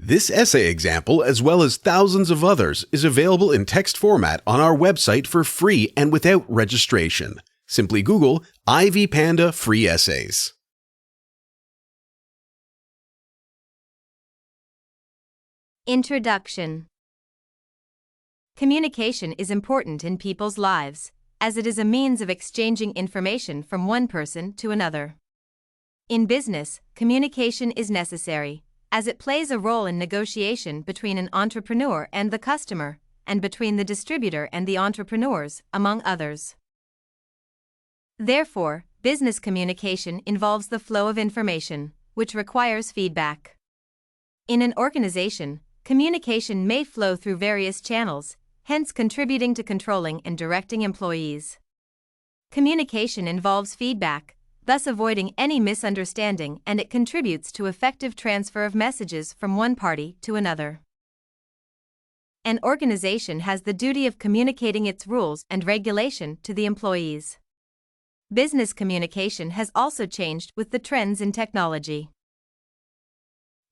This essay example, as well as thousands of others, is available in text format on our website for free and without registration. Simply Google Ivy Panda Free Essays. Introduction. Communication is important in people's lives, as it is a means of exchanging information from one person to another. In business, communication is necessary, as it plays a role in negotiation between an entrepreneur and the customer, and between the distributor and the entrepreneurs, among others. Therefore, business communication involves the flow of information, which requires feedback. In an organization, communication may flow through various channels, hence contributing to controlling and directing employees. Communication involves feedback, thus avoiding any misunderstanding, and it contributes to effective transfer of messages from one party to another. An organization has the duty of communicating its rules and regulation to the employees. Business communication has also changed with the trends in technology.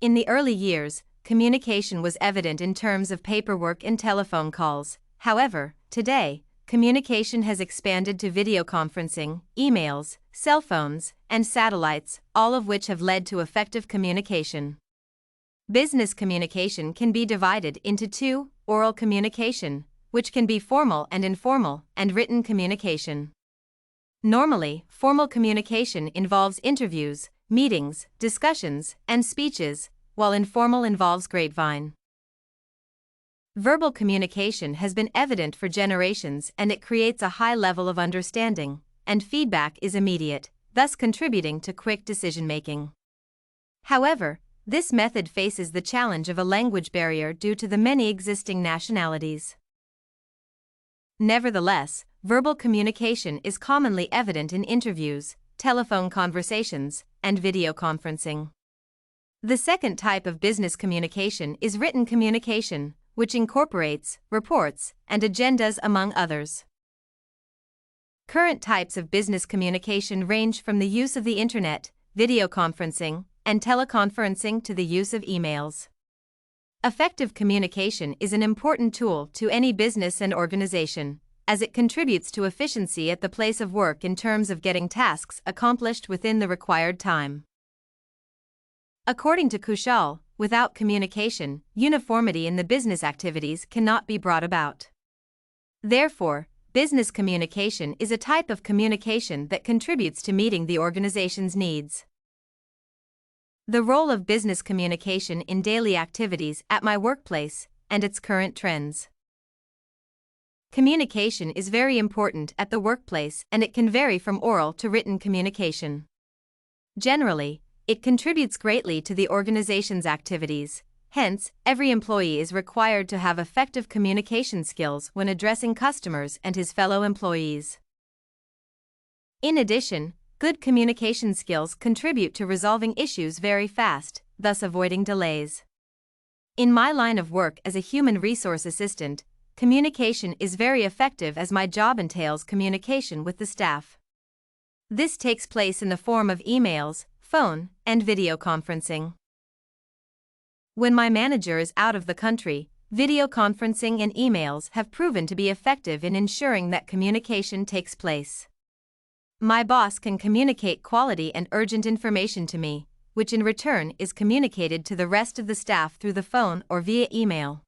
In the early years, communication was evident in terms of paperwork and telephone calls. However, today, communication has expanded to video conferencing, emails, cell phones, and satellites, all of which have led to effective communication. Business communication can be divided into two: oral communication, which can be formal and informal, and written communication. Normally, formal communication involves interviews, meetings, discussions, and speeches, while informal involves grapevine. Verbal communication has been evident for generations, and it creates a high level of understanding, and feedback is immediate, thus contributing to quick decision-making. However, this method faces the challenge of a language barrier due to the many existing nationalities. Nevertheless, verbal communication is commonly evident in interviews, telephone conversations, and video conferencing. The second type of business communication is written communication, which incorporates reports and agendas among others. Current types of business communication range from the use of the internet, video conferencing, and teleconferencing to the use of emails. Effective communication is an important tool to any business and organization, as it contributes to efficiency at the place of work in terms of getting tasks accomplished within the required time. According to Kushal, without communication, uniformity in the business activities cannot be brought about. Therefore, business communication is a type of communication that contributes to meeting the organization's needs. The role of business communication in daily activities at my workplace and its current trends. Communication is very important at the workplace, and it can vary from oral to written communication. Generally, it contributes greatly to the organization's activities. Hence, every employee is required to have effective communication skills when addressing customers and his fellow employees. In addition, good communication skills contribute to resolving issues very fast, thus avoiding delays. In my line of work as a human resource assistant, communication is very effective as my job entails communication with the staff. This takes place in the form of emails, phone, and video conferencing. When my manager is out of the country, video conferencing and emails have proven to be effective in ensuring that communication takes place. My boss can communicate quality and urgent information to me, which in return is communicated to the rest of the staff through the phone or via email.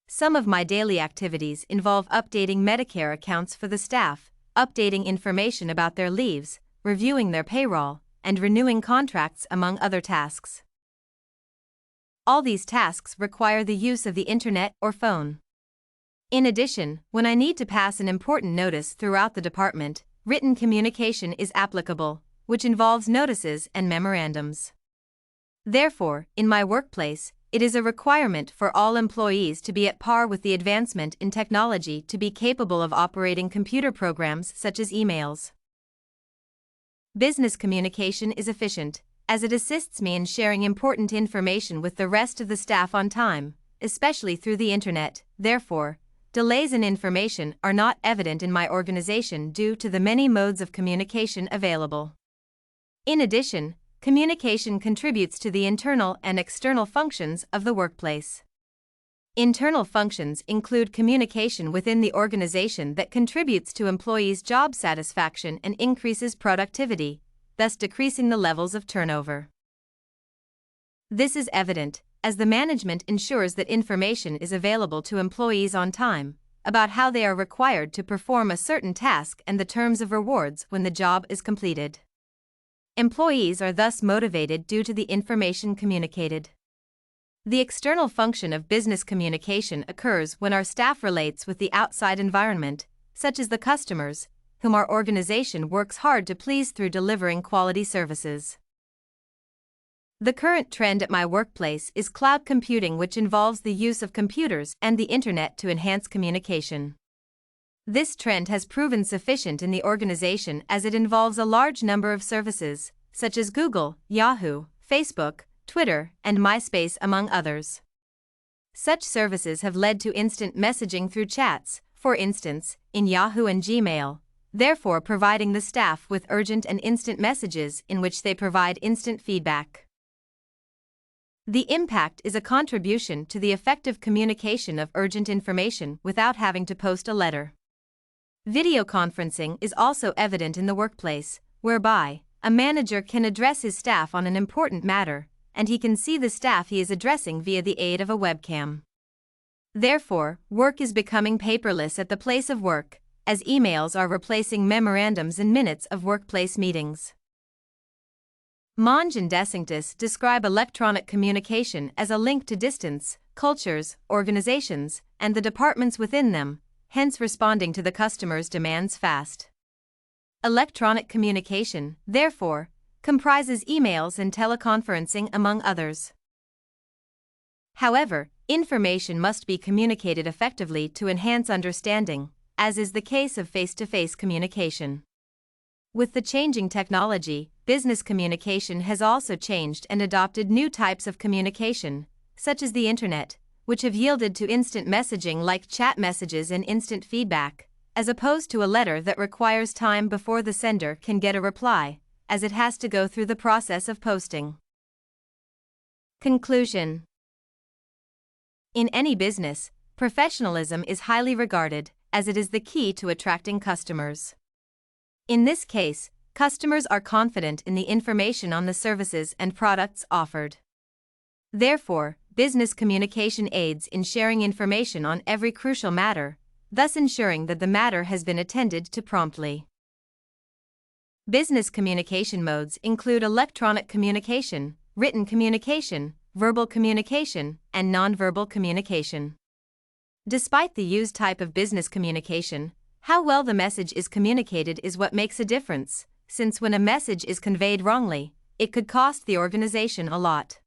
Some of my daily activities involve updating Medicare accounts for the staff, updating information about their leaves, reviewing their payroll, and renewing contracts, among other tasks. All these tasks require the use of the internet or phone. In addition, when I need to pass an important notice throughout the department, written communication is applicable, which involves notices and memorandums. Therefore, in my workplace, it is a requirement for all employees to be at par with the advancement in technology to be capable of operating computer programs such as emails. Business communication is efficient, as it assists me in sharing important information with the rest of the staff on time, especially through the internet. Therefore, delays in information are not evident in my organization due to the many modes of communication available. In addition, communication contributes to the internal and external functions of the workplace. Internal functions include communication within the organization that contributes to employees' job satisfaction and increases productivity, thus decreasing the levels of turnover. This is evident as the management ensures that information is available to employees on time about how they are required to perform a certain task and the terms of rewards when the job is completed. Employees are thus motivated due to the information communicated. The external function of business communication occurs when our staff relates with the outside environment, such as the customers, whom our organization works hard to please through delivering quality services. The current trend at my workplace is cloud computing, which involves the use of computers and the internet to enhance communication. This trend has proven sufficient in the organization as it involves a large number of services, such as Google, Yahoo, Facebook, Twitter, and MySpace, among others. Such services have led to instant messaging through chats, for instance, in Yahoo and Gmail, therefore providing the staff with urgent and instant messages in which they provide instant feedback. The impact is a contribution to the effective communication of urgent information without having to post a letter. Video conferencing is also evident in the workplace, whereby a manager can address his staff on an important matter, and he can see the staff he is addressing via the aid of a webcam. Therefore, work is becoming paperless at the place of work, as emails are replacing memorandums and minutes of workplace meetings. Monge and Desanctis describe electronic communication as a link to distance, cultures, organizations, and the departments within them, hence responding to the customer's demands fast. Electronic communication, therefore, comprises emails and teleconferencing, among others. However, information must be communicated effectively to enhance understanding, as is the case of face-to-face communication. With the changing technology, business communication has also changed and adopted new types of communication, such as the internet, which have yielded to instant messaging like chat messages and instant feedback, as opposed to a letter that requires time before the sender can get a reply, as it has to go through the process of posting. Conclusion: in any business, professionalism is highly regarded, as it is the key to attracting customers. In this case, customers are confident in the information on the services and products offered. Therefore, business communication aids in sharing information on every crucial matter, thus ensuring that the matter has been attended to promptly. Business communication modes include electronic communication, written communication, verbal communication, and nonverbal communication. Despite the used type of business communication, how well the message is communicated is what makes a difference, since when a message is conveyed wrongly, it could cost the organization a lot.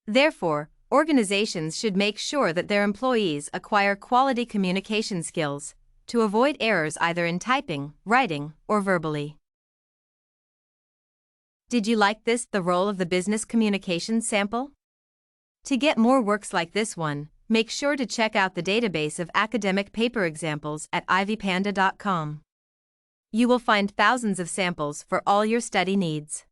Therefore, organizations should make sure that their employees acquire quality communication skills to avoid errors either in typing, writing, or verbally. Did you like this, the role of the business communication sample? To get more works like this one, make sure to check out the database of academic paper examples at ivpanda.com. You will find thousands of samples for all your study needs.